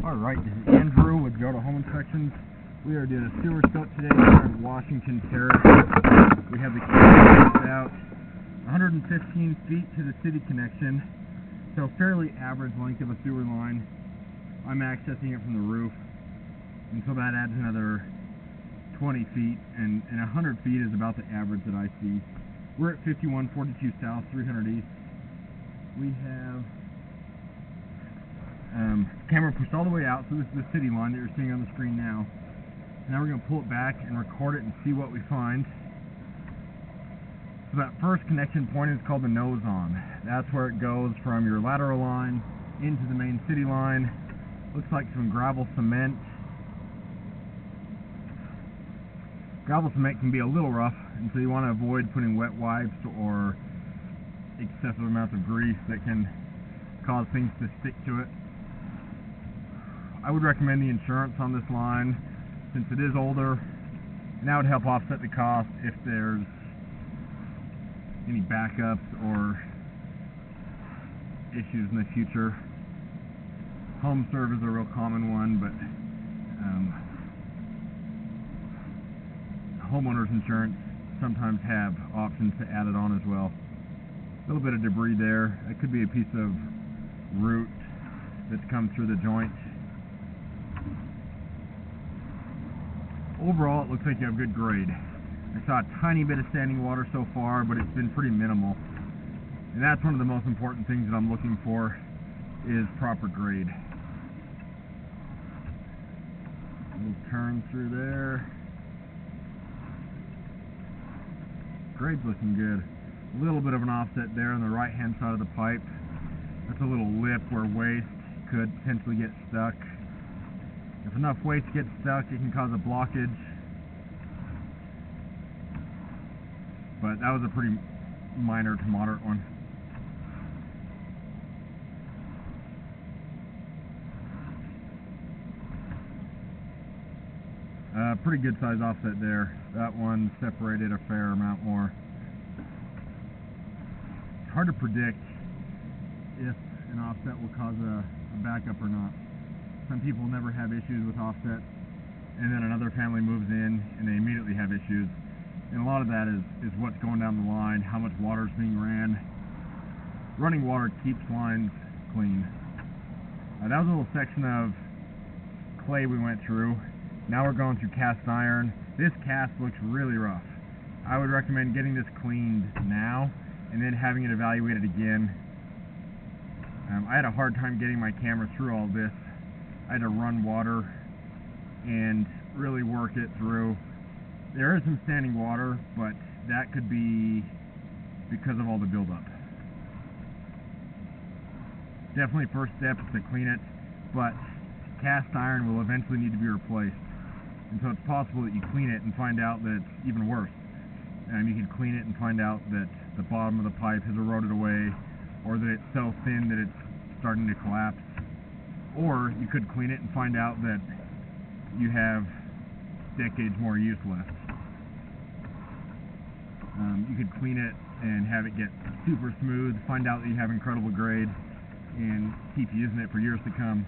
Alright, this is Andrew with Go to Home Inspections. We are doing a sewer scope today here at Washington Terrace. We have the connection about 115 feet to the city connection, so fairly average length of a sewer line. I'm accessing it from the roof, and so that adds another 20 feet, and 100 feet is about the average that I see. We're at 5142 South, 300 East. We have camera pushed all the way out, so this is the city line that you're seeing on the screen now. Now we're going to pull it back and record it and see what we find. So that first connection point is called the nose on. That's where it goes from your lateral line into the main city line. Looks like some gravel cement. Gravel cement can be a little rough, and so you want to avoid putting wet wipes or excessive amounts of grease that can cause things to stick to it. I would recommend the insurance on this line since it is older, and that would help offset the cost if there's any backups or issues in the future. Home serve is a real common one, but homeowners insurance sometimes have options to add it on as well. A little bit of debris there. It could be a piece of root that's come through the joint. Overall, it looks like you have good grade. I saw a tiny bit of standing water so far, but it's been pretty minimal. And that's one of the most important things that I'm looking for, is proper grade. We'll turn through there. Grade's looking good. A little bit of an offset there on the right-hand side of the pipe. That's a little lip where waste could potentially get stuck. If enough waste gets stuck, it can cause a blockage. But that was a pretty minor to moderate one. Pretty good size offset there. That one separated a fair amount more. It's hard to predict if an offset will cause a backup or not. Some people never have issues with offsets, and then another family moves in and they immediately have issues. And a lot of that is what's going down the line, how much water is being ran. Running water keeps lines clean. That was a little section of clay we went through. Now we're going through cast iron. This cast looks really rough. I would recommend getting this cleaned now and then having it evaluated again. I had a hard time getting my camera through all this. I had to run water and really work it through. There is some standing water, but that could be because of all the buildup. Definitely first step is to clean it, but cast iron will eventually need to be replaced. And so it's possible that you clean it and find out that it's even worse. You could clean it and find out that the bottom of the pipe has eroded away, or that it's so thin that it's starting to collapse. Or you could clean it and find out that you have decades more use left. You could clean it and have it get super smooth, find out that you have incredible grade, and keep using it for years to come.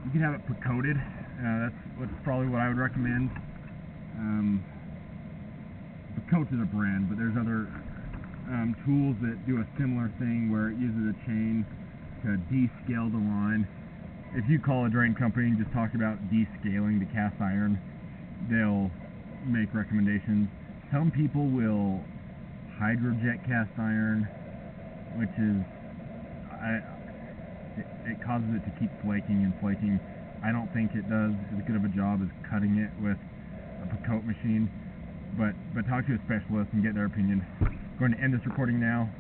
You can have it coated. That's probably what I would recommend. Coat is a brand, but there's other tools that do a similar thing where it uses a chain to descale the line. If you call a drain company and just talk about descaling the cast iron, they'll make recommendations. Some people will hydrojet cast iron, which is it causes it to keep flaking and flaking. I don't think it does as good of a job as cutting it with a coat machine, but talk to a specialist and get their opinion. I'm going to end this recording now.